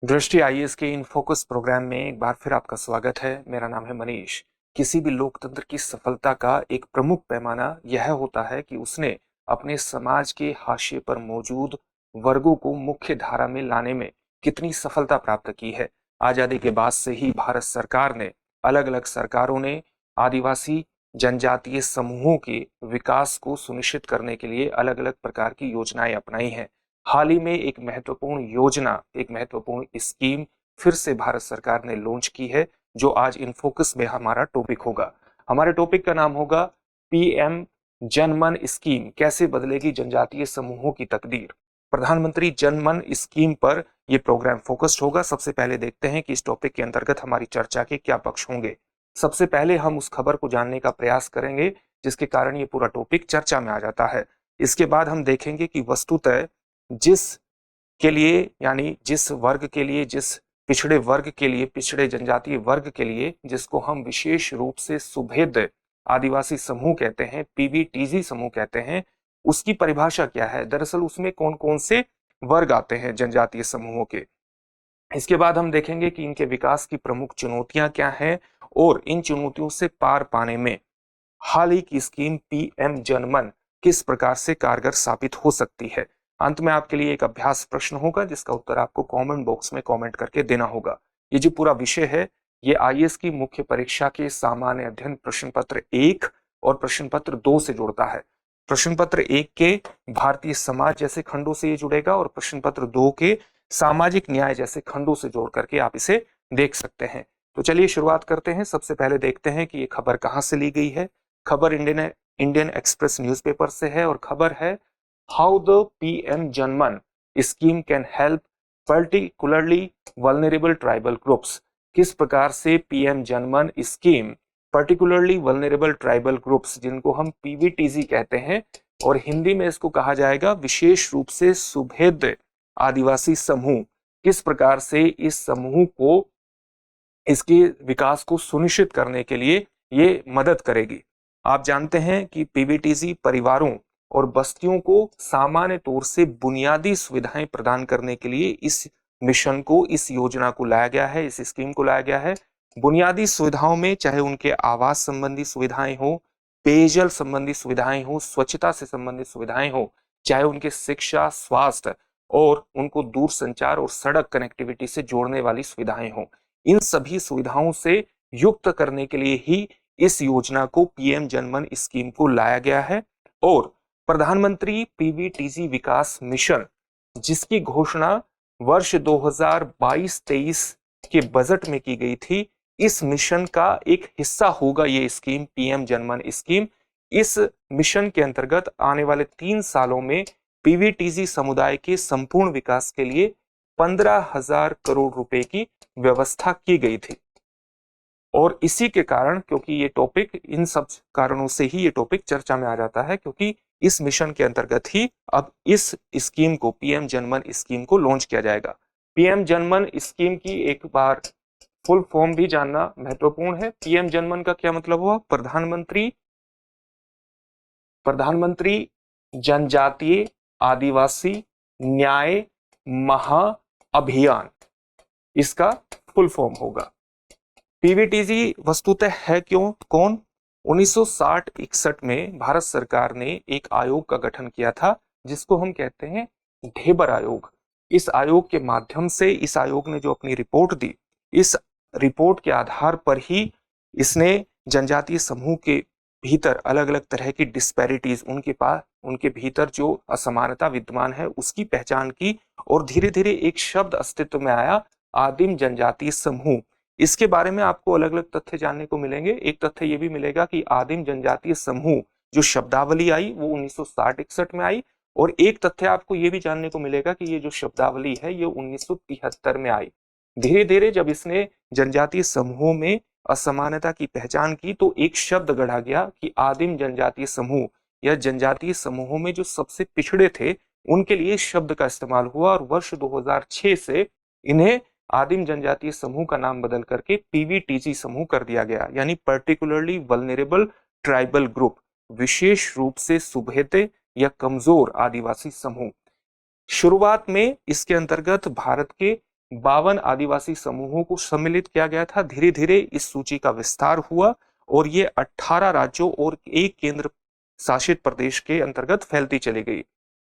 दृष्टि आईएएस के in focus programme में एक बार फिर आपका स्वागत है। मेरा नाम है मनीष। किसी भी लोकतंत्र की सफलता का एक प्रमुख पैमाना यह होता है कि उसने अपने समाज के हाशिए पर मौजूद वर्गों को मुख्य धारा में लाने में कितनी सफलता प्राप्त की है। आजादी के बाद से ही भारत सरकार ने, अलग अलग सरकारों ने आदिवासी जनजातीय समूहों के विकास को सुनिश्चित करने के लिए अलग अलग प्रकार की योजनाएं अपनाई हैं। हाल ही में एक महत्वपूर्ण स्कीम फिर से भारत सरकार ने लॉन्च की है, जो आज इन फोकस में हमारा टॉपिक होगा। हमारे टॉपिक का नाम होगा पीएम जनमन स्कीम, कैसे बदलेगी जनजातीय समूहों की तकदीर। प्रधानमंत्री जनमन स्कीम पर यह प्रोग्राम फोकस्ड होगा। सबसे पहले देखते हैं कि इस टॉपिक के अंतर्गत हमारी चर्चा के क्या पक्ष होंगे। सबसे पहले हम उस खबर को जानने का प्रयास करेंगे जिसके कारण ये पूरा टॉपिक चर्चा में आ जाता है। इसके बाद हम देखेंगे कि वस्तुतः जिस के लिए, यानी जिस वर्ग के लिए, जिस पिछड़े वर्ग के लिए, पिछड़े जनजातीय वर्ग के लिए, जिसको हम विशेष रूप से सुभेद आदिवासी समूह कहते हैं, पीवीटीजी समूह कहते हैं, उसकी परिभाषा क्या है। दरअसल उसमें कौन कौन से वर्ग आते हैं जनजातीय समूहों के। इसके बाद हम देखेंगे कि इनके विकास की प्रमुख चुनौतियां क्या हैं और इन चुनौतियों से पार पाने में हाल ही की स्कीम पीएम जनमन किस प्रकार से कारगर साबित हो सकती है। अंत में आपके लिए एक अभ्यास प्रश्न होगा जिसका उत्तर आपको कमेंट बॉक्स में कमेंट करके देना होगा। ये जो पूरा विषय है ये आईएएस की मुख्य परीक्षा के सामान्य अध्ययन प्रश्न पत्र 1 और प्रश्न पत्र 2 से जुड़ता है। प्रश्न पत्र 1 के भारतीय समाज जैसे खंडों से ये जुड़ेगा और प्रश्न पत्र 2 के सामाजिक न्याय जैसे खंडों से जोड़ करके आप इसे देख सकते हैं। तो चलिए शुरुआत करते हैं। सबसे पहले देखते हैं कि ये खबर कहां से ली गई है। खबर इंडियन एक्सप्रेस न्यूज़पेपर से है और खबर है how the PM Janman scheme can help particularly vulnerable tribal groups. किस प्रकार से पीएम जनमन scheme particularly vulnerable tribal groups, जिनको हम पीवीटीजी कहते हैं और हिंदी में इसको कहा जाएगा विशेष रूप से सुभेद आदिवासी समूह, किस प्रकार से इस समूह को, इसके विकास को सुनिश्चित करने के लिए ये मदद करेगी। आप जानते हैं कि पीवीटीजी परिवारों और बस्तियों को सामान्य तौर से बुनियादी सुविधाएं प्रदान करने के लिए इस मिशन को, इस योजना को लाया गया है, इस स्कीम को लाया गया है। बुनियादी सुविधाओं में चाहे उनके आवास संबंधी सुविधाएं हो, पेयजल संबंधी सुविधाएं हो, स्वच्छता से संबंधित सुविधाएं हो, चाहे उनके शिक्षा, स्वास्थ्य और उनको दूर संचार और सड़क कनेक्टिविटी से जोड़ने वाली सुविधाएं हो, इन सभी सुविधाओं से युक्त करने के लिए ही इस योजना को पीएम जनमन स्कीम को लाया गया है। और प्रधानमंत्री पीवीटीजी विकास मिशन, जिसकी घोषणा वर्ष 2022-23 के बजट में की गई थी, इस मिशन का एक हिस्सा होगा ये स्कीम, पीएम जनमन स्कीम। इस मिशन के अंतर्गत आने वाले 3 सालों में पीवीटीजी समुदाय के संपूर्ण विकास के लिए 15,000 करोड़ रुपए की व्यवस्था की गई थी। और इसी के कारण, क्योंकि ये टॉपिक, इन सब कारणों से ही ये टॉपिक चर्चा में आ जाता है, क्योंकि इस मिशन के अंतर्गत ही अब इस स्कीम को, पीएम जनमन स्कीम को लॉन्च किया जाएगा। पीएम जनमन स्कीम की एक बार फुल फॉर्म भी जानना महत्वपूर्ण है। पीएम जनमन का क्या मतलब हुआ? प्रधानमंत्री जनजातीय आदिवासी न्याय महाअभियान, इसका फुल फॉर्म होगा। पीवीटीजी वस्तुतः है कौन? 1960-61 में भारत सरकार ने एक आयोग का गठन किया था जिसको हम कहते हैं ढेबर आयोग। इस आयोग के माध्यम से, इस आयोग ने जो अपनी रिपोर्ट दी, इस रिपोर्ट के आधार पर ही इसने जनजातीय समूह के भीतर अलग अलग तरह की डिस्पैरिटीज, उनके भीतर जो असमानता विद्यमान है उसकी पहचान की और धीरे धीरे एक शब्द अस्तित्व में आया, आदिम जनजातीय समूह। इसके बारे में आपको अलग अलग तथ्य जानने को मिलेंगे। एक तथ्य ये भी मिलेगा कि आदिम जनजातीय समूह जो शब्दावली आई वो 1960-61 में आई, और एक तथ्य आपको ये भी जानने को मिलेगा कि ये जो शब्दावली है ये 1973 में आई। धीरे धीरे जब इसने जनजातीय समूहों में असमानता की पहचान की तो एक शब्द गढ़ा गया कि आदिम जनजातीय समूह, या जनजातीय समूहों में जो सबसे पिछड़े थे उनके लिए शब्द का इस्तेमाल हुआ, और वर्ष 2006 से इन्हें आदिम जनजातीय समूह का नाम बदल करके पीवीटीजी समूह कर दिया गया, यानी पर्टिकुलरली वल्नरेबल ट्राइबल ग्रुप, विशेष रूप से सुभेद्य या कमजोर आदिवासी समूह। शुरुआत में इसके अंतर्गत भारत के 52 आदिवासी समूहों को सम्मिलित किया गया था। धीरे धीरे इस सूची का विस्तार हुआ और ये 18 राज्यों और एक केंद्र शासित प्रदेश के अंतर्गत फैलती चली गई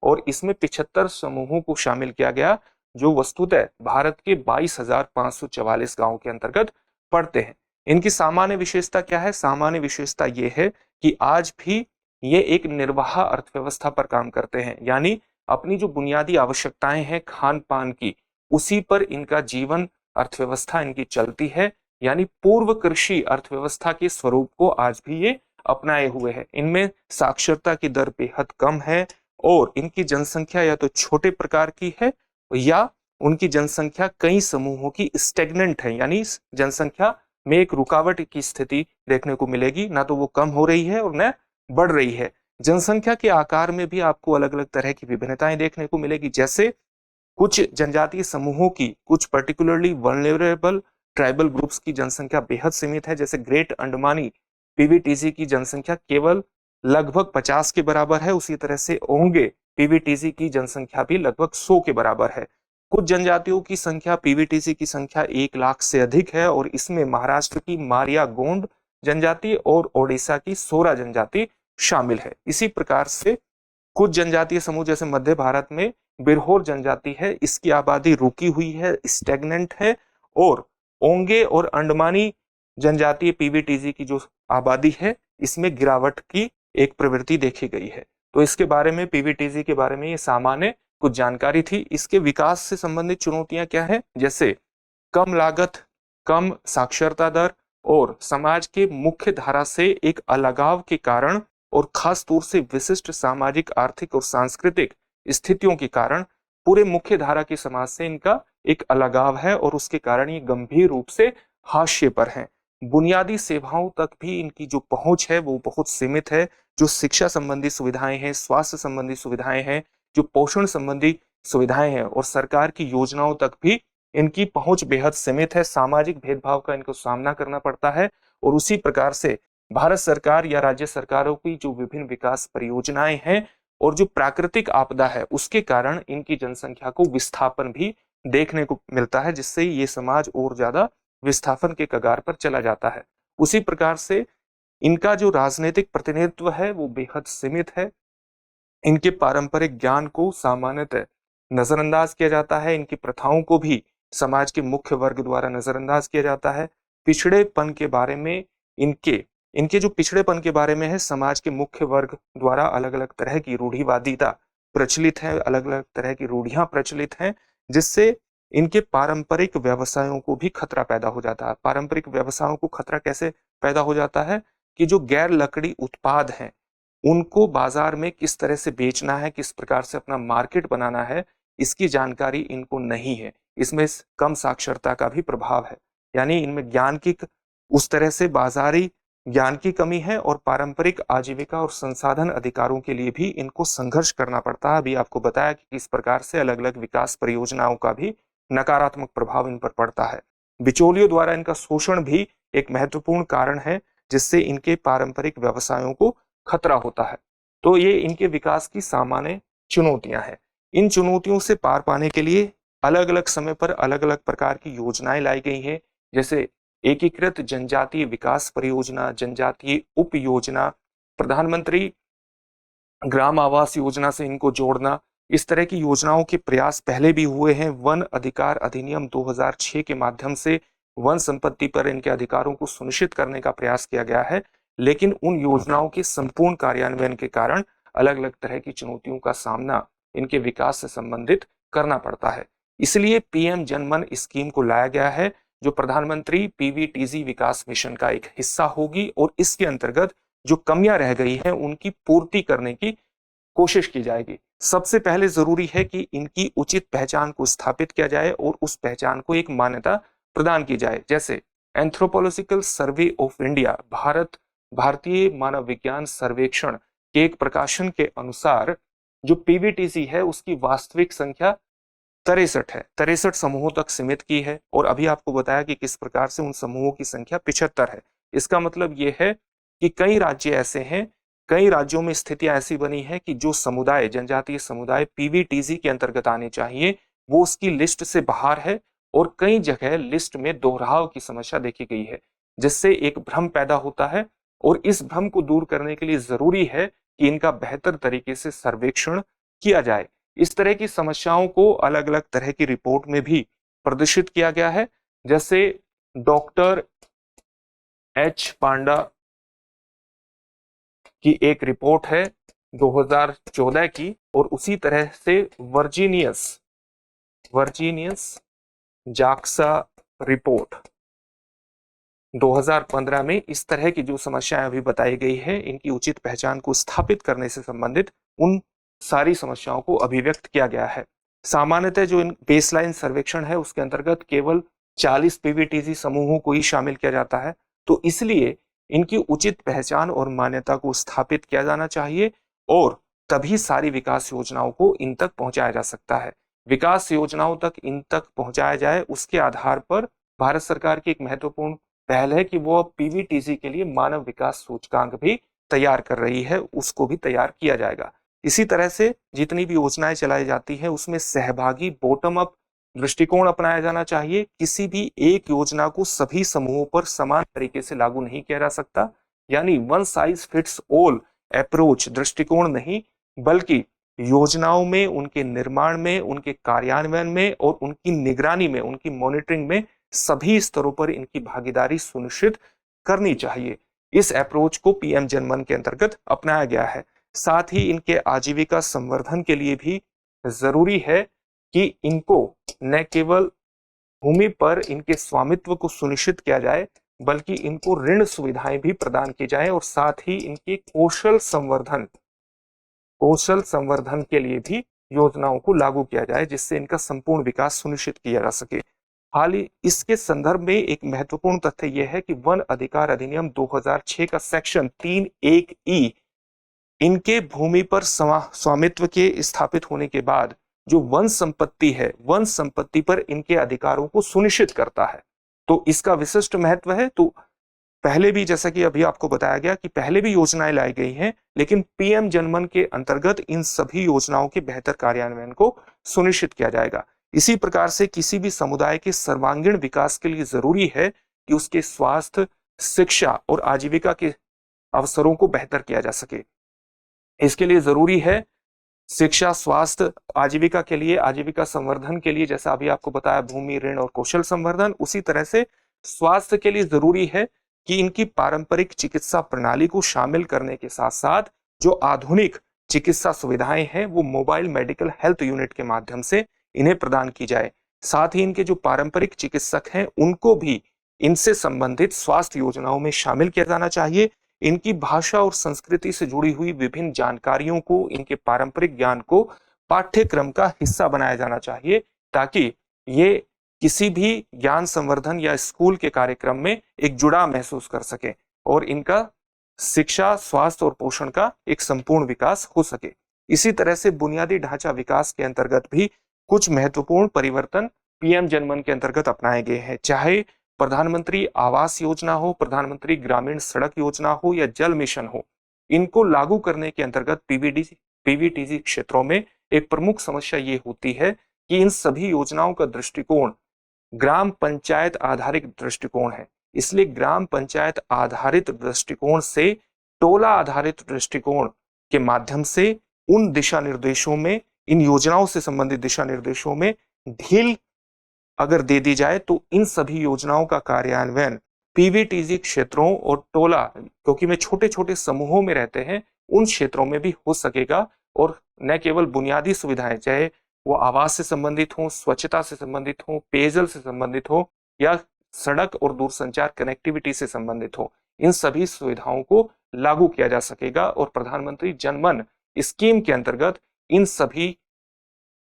और इसमें 75 समूहों को शामिल किया गया जो वस्तुतः भारत के 22,544 गांवों के अंतर्गत पड़ते हैं। इनकी सामान्य विशेषता क्या है? सामान्य विशेषता ये है कि आज भी ये एक निर्वाह अर्थव्यवस्था पर काम करते हैं, यानी अपनी जो बुनियादी आवश्यकताएं हैं खान पान की, उसी पर इनका जीवन अर्थव्यवस्था इनकी चलती है, यानी पूर्व कृषि अर्थव्यवस्था के स्वरूप को आज भी ये अपनाए हुए हैं। इनमें साक्षरता की दर बेहद कम है और इनकी जनसंख्या या तो छोटे प्रकार की है या उनकी जनसंख्या कई समूहों की स्टेगनेंट है, यानी जनसंख्या में एक रुकावट की स्थिति देखने को मिलेगी, ना तो वो कम हो रही है और न बढ़ रही है। जनसंख्या के आकार में भी आपको अलग अलग तरह की विभिन्नताएं देखने को मिलेगी, जैसे कुछ जनजातीय समूहों की, कुछ पर्टिकुलरली वल्नरेबल ट्राइबल ग्रुप्स की जनसंख्या बेहद सीमित है। जैसे ग्रेट अंडमानी पीवीटीजी की जनसंख्या केवल लगभग 50 के बराबर है। उसी तरह से ओंगे पीवीटीजी की जनसंख्या भी लगभग 100 के बराबर है। कुछ जनजातियों की संख्या पीवीटीसी की संख्या 1 लाख से अधिक है और इसमें महाराष्ट्र की मारिया गोंड जनजाति और ओडिशा की सोरा जनजाति शामिल है। इसी प्रकार से कुछ जनजातीय समूह जैसे मध्य भारत में बिरहोर जनजाति है, इसकी आबादी रुकी हुई है, स्टेगनेंट है और ओंगे और अंडमानी जनजातीय पीवीटीजी की जो आबादी है इसमें गिरावट की एक प्रवृत्ति देखी गई है। तो इसके बारे में, पीवीटीजी के बारे में ये सामान्य कुछ जानकारी थी। इसके विकास से संबंधित चुनौतियां क्या है? जैसे कम लागत, कम साक्षरता दर और समाज के मुख्य धारा से एक अलगाव के कारण और खास तौर से विशिष्ट सामाजिक, आर्थिक और सांस्कृतिक स्थितियों के कारण पूरे मुख्य धारा के समाज से इनका एक अलगाव है और उसके कारण ये गंभीर रूप से हाशिए पर हैं। बुनियादी सेवाओं तक भी इनकी जो पहुंच है वो बहुत सीमित है। जो शिक्षा संबंधी सुविधाएं हैं, स्वास्थ्य संबंधी सुविधाएं हैं, जो पोषण संबंधी सुविधाएं हैं और सरकार की योजनाओं तक भी इनकी पहुंच बेहद सीमित है। सामाजिक भेदभाव का इनको सामना करना पड़ता है और उसी प्रकार से भारत सरकार या राज्य सरकारों की जो विभिन्न विकास परियोजनाएं हैं और जो प्राकृतिक आपदा है उसके कारण इनकी जनसंख्या को विस्थापन भी देखने को मिलता है, जिससे ये समाज और ज्यादा विस्थापन के कगार पर चला जाता है। उसी प्रकार से इनका जो राजनीतिक प्रतिनिधित्व है वो बेहद सीमित है। इनके पारंपरिक ज्ञान को सामान्यतः नजरअंदाज किया जाता है। इनकी प्रथाओं को भी समाज के मुख्य वर्ग द्वारा नजरअंदाज किया जाता है। पिछड़ेपन के बारे में इनके जो पिछड़ेपन के बारे में है, समाज के मुख्य वर्ग द्वारा अलग अलग तरह की रूढ़िवादिता प्रचलित है, अलग अलग तरह की रूढ़ियां प्रचलित हैं, जिससे इनके पारंपरिक व्यवसायों को भी खतरा पैदा हो जाता है। पारंपरिक व्यवसायों को खतरा कैसे पैदा हो जाता है कि जो गैर लकड़ी उत्पाद हैं उनको बाजार में किस तरह से बेचना है, किस प्रकार से अपना मार्केट बनाना है, इसकी जानकारी इनको नहीं है। इसमें कम साक्षरता का भी प्रभाव है, यानी इनमें ज्ञान की उस तरह से बाजारी ज्ञान की कमी है और पारंपरिक आजीविका और संसाधन अधिकारों के लिए भी इनको संघर्ष करना पड़ता है। अभी आपको बताया कि किस प्रकार से अलग अलग विकास परियोजनाओं का भी नकारात्मक प्रभाव इन पर पड़ता है। बिचौलियों द्वारा इनका शोषण भी एक महत्वपूर्ण कारण है, जिससे इनके पारंपरिक व्यवसायों को खतरा होता है। तो ये इनके विकास की सामान्य चुनौतियां हैं। इन चुनौतियों से पार पाने के लिए अलग अलग समय पर अलग अलग प्रकार की योजनाएं लाई गई हैं, जैसे एकीकृत जनजातीय विकास परियोजना, जनजातीय उप योजना, प्रधानमंत्री ग्राम आवास योजना से इनको जोड़ना, इस तरह की योजनाओं के प्रयास पहले भी हुए हैं। वन अधिकार अधिनियम 2006 के माध्यम से वन संपत्ति पर इनके अधिकारों को सुनिश्चित करने का प्रयास किया गया है, लेकिन उन योजनाओं के संपूर्ण कार्यान्वयन के कारण अलग अलग तरह की चुनौतियों का सामना इनके विकास से संबंधित करना पड़ता है। इसलिए पीएम जनमन स्कीम को लाया गया है, जो प्रधानमंत्री पीवीटीजी विकास मिशन का एक हिस्सा होगी और इसके अंतर्गत जो कमियां रह गई हैं उनकी पूर्ति करने की कोशिश की जाएगी। सबसे पहले जरूरी है कि इनकी उचित पहचान को स्थापित किया जाए और उस पहचान को एक मान्यता प्रदान की जाए। जैसे एंथ्रोपोलॉजिकल सर्वे ऑफ इंडिया, भारतीय मानव विज्ञान सर्वेक्षण के एक प्रकाशन के अनुसार जो पीवीटीसी है उसकी वास्तविक संख्या 63 है, 63 समूहों तक सीमित की है और अभी आपको बताया कि किस प्रकार से उन समूहों की संख्या 75 है। इसका मतलब यह है कि कई राज्य ऐसे हैं, कई राज्यों में स्थितियां ऐसी बनी है कि जो समुदाय, जनजातीय समुदाय पीवीटीजी के अंतर्गत आने चाहिए वो उसकी लिस्ट से बाहर है और कई जगह लिस्ट में दोहराव की समस्या देखी गई है, जिससे एक भ्रम पैदा होता है और इस भ्रम को दूर करने के लिए जरूरी है कि इनका बेहतर तरीके से सर्वेक्षण किया जाए। इस तरह की समस्याओं को अलग अलग तरह की रिपोर्ट में भी प्रदर्शित किया गया है, जैसे डॉक्टर एच पांडा की एक रिपोर्ट है 2014 की, और उसी तरह से वर्जीनियस जाक्सा रिपोर्ट 2015 में इस तरह की जो समस्याएं अभी बताई गई है, इनकी उचित पहचान को स्थापित करने से संबंधित उन सारी समस्याओं को अभिव्यक्त किया गया है। सामान्यतः जो इन बेसलाइन सर्वेक्षण है उसके अंतर्गत केवल 40 पीवीटीसी समूहों को ही शामिल किया जाता है, तो इसलिए इनकी उचित पहचान और मान्यता को स्थापित किया जाना चाहिए और तभी सारी विकास योजनाओं को इन तक पहुंचाया जा सकता है। विकास योजनाओं तक इन तक पहुंचाया जाए, उसके आधार पर भारत सरकार की एक महत्वपूर्ण पहल है कि वो अब पीवीटीसी के लिए मानव विकास सूचकांक भी तैयार कर रही है, उसको भी तैयार किया जाएगा। इसी तरह से जितनी भी योजनाएं चलाई जाती हैं उसमें सहभागी बॉटम अप दृष्टिकोण अपनाया जाना चाहिए। किसी भी एक योजना को सभी समूहों पर समान तरीके से लागू नहीं किया जा सकता, यानी one size fits all approach दृष्टिकोण नहीं, बल्कि योजनाओं में, उनके निर्माण में, उनके कार्यान्वयन में और उनकी निगरानी में, उनकी मॉनिटरिंग में सभी स्तरों पर इनकी भागीदारी सुनिश्चित करनी चाहिए। इस अप्रोच को पीएम जनमन के अंतर्गत अपनाया गया है। साथ ही इनके आजीविका संवर्धन के लिए भी जरूरी है कि इनको न केवल भूमि पर इनके स्वामित्व को सुनिश्चित किया जाए, बल्कि इनको ऋण सुविधाएं भी प्रदान की जाए और साथ ही इनके कौशल संवर्धन के लिए भी योजनाओं को लागू किया जाए, जिससे इनका संपूर्ण विकास सुनिश्चित किया जा सके। हाल ही इसके संदर्भ में एक महत्वपूर्ण तथ्य यह है कि वन अधिकार अधिनियम 2006 का सेक्शन 3(1)(e) इनके भूमि पर स्वामित्व के स्थापित होने के बाद जो वन संपत्ति है, वन संपत्ति पर इनके अधिकारों को सुनिश्चित करता है, तो इसका विशिष्ट महत्व है। तो पहले भी, जैसा कि अभी आपको बताया गया कि पहले भी योजनाएं लाई गई हैं, लेकिन पीएम जनमन के अंतर्गत इन सभी योजनाओं के बेहतर कार्यान्वयन को सुनिश्चित किया जाएगा। इसी प्रकार से किसी भी समुदाय के सर्वांगीण विकास के लिए जरूरी है कि उसके स्वास्थ्य, शिक्षा और आजीविका के अवसरों को बेहतर किया जा सके। इसके लिए जरूरी है शिक्षा, स्वास्थ्य, आजीविका के लिए, आजीविका संवर्धन के लिए, जैसा अभी आपको बताया भूमि, ऋण और कौशल संवर्धन, उसी तरह से स्वास्थ्य के लिए जरूरी है कि इनकी पारंपरिक चिकित्सा प्रणाली को शामिल करने के साथ साथ जो आधुनिक चिकित्सा सुविधाएं हैं वो मोबाइल मेडिकल हेल्थ यूनिट के माध्यम से इन्हें प्रदान की जाए। साथ ही इनके जो पारंपरिक चिकित्सक हैं उनको भी इनसे संबंधित स्वास्थ्य योजनाओं में शामिल किया जाना चाहिए। इनकी भाषा और संस्कृति से जुड़ी हुई विभिन्न जानकारियों को, इनके पारंपरिक ज्ञान को पाठ्यक्रम का हिस्सा बनाया जाना चाहिए, ताकि ये किसी भी ज्ञान संवर्धन या स्कूल के कार्यक्रम में एक जुड़ाव महसूस कर सके और इनका शिक्षा, स्वास्थ्य और पोषण का एक संपूर्ण विकास हो सके। इसी तरह से बुनियादी ढांचा विकास के अंतर्गत भी कुछ महत्वपूर्ण परिवर्तन पीएम जनमन के अंतर्गत अपनाए गए हैं, चाहे प्रधानमंत्री आवास योजना हो, प्रधानमंत्री ग्रामीण सड़क योजना हो या जल मिशन हो। इनको लागू करने के अंतर्गत पीवीटीसी क्षेत्रों में एक प्रमुख समस्या ये होती है कि इन सभी योजनाओं का दृष्टिकोण ग्राम पंचायत आधारित दृष्टिकोण है। इसलिए ग्राम पंचायत आधारित दृष्टिकोण से टोला आधारित दृष्टिकोण के माध्यम से उन दिशा निर्देशों में, इन योजनाओं से संबंधित दिशा निर्देशों में ढील अगर दे दी जाए तो इन सभी योजनाओं का कार्यान्वयन पीवीटीसी क्षेत्रों और टोला, क्योंकि में छोटे छोटे समूहों में रहते हैं, उन क्षेत्रों में भी हो सकेगा। और न केवल बुनियादी सुविधाएं, चाहे वो आवास से संबंधित हो, स्वच्छता से संबंधित हो, पेयजल से संबंधित हो या सड़क और दूरसंचार कनेक्टिविटी से संबंधित हो, इन सभी सुविधाओं को लागू किया जा सकेगा। और प्रधानमंत्री जनमन स्कीम के अंतर्गत इन सभी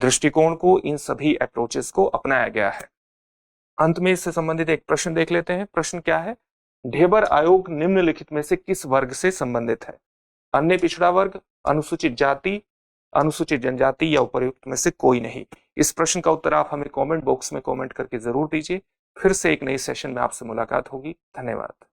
दृष्टिकोण को, इन सभी अप्रोचेस को अपनाया गया है। अंत में इससे संबंधित एक प्रश्न देख लेते हैं। प्रश्न क्या है? ढेबर आयोग निम्नलिखित में से किस वर्ग से संबंधित है? अन्य पिछड़ा वर्ग, अनुसूचित जाति, अनुसूचित जनजाति या उपर्युक्त में से कोई नहीं। इस प्रश्न का उत्तर आप हमें कमेंट बॉक्स में कमेंट करके जरूर दीजिए। फिर से एक नए सेशन में आपसे मुलाकात होगी। धन्यवाद।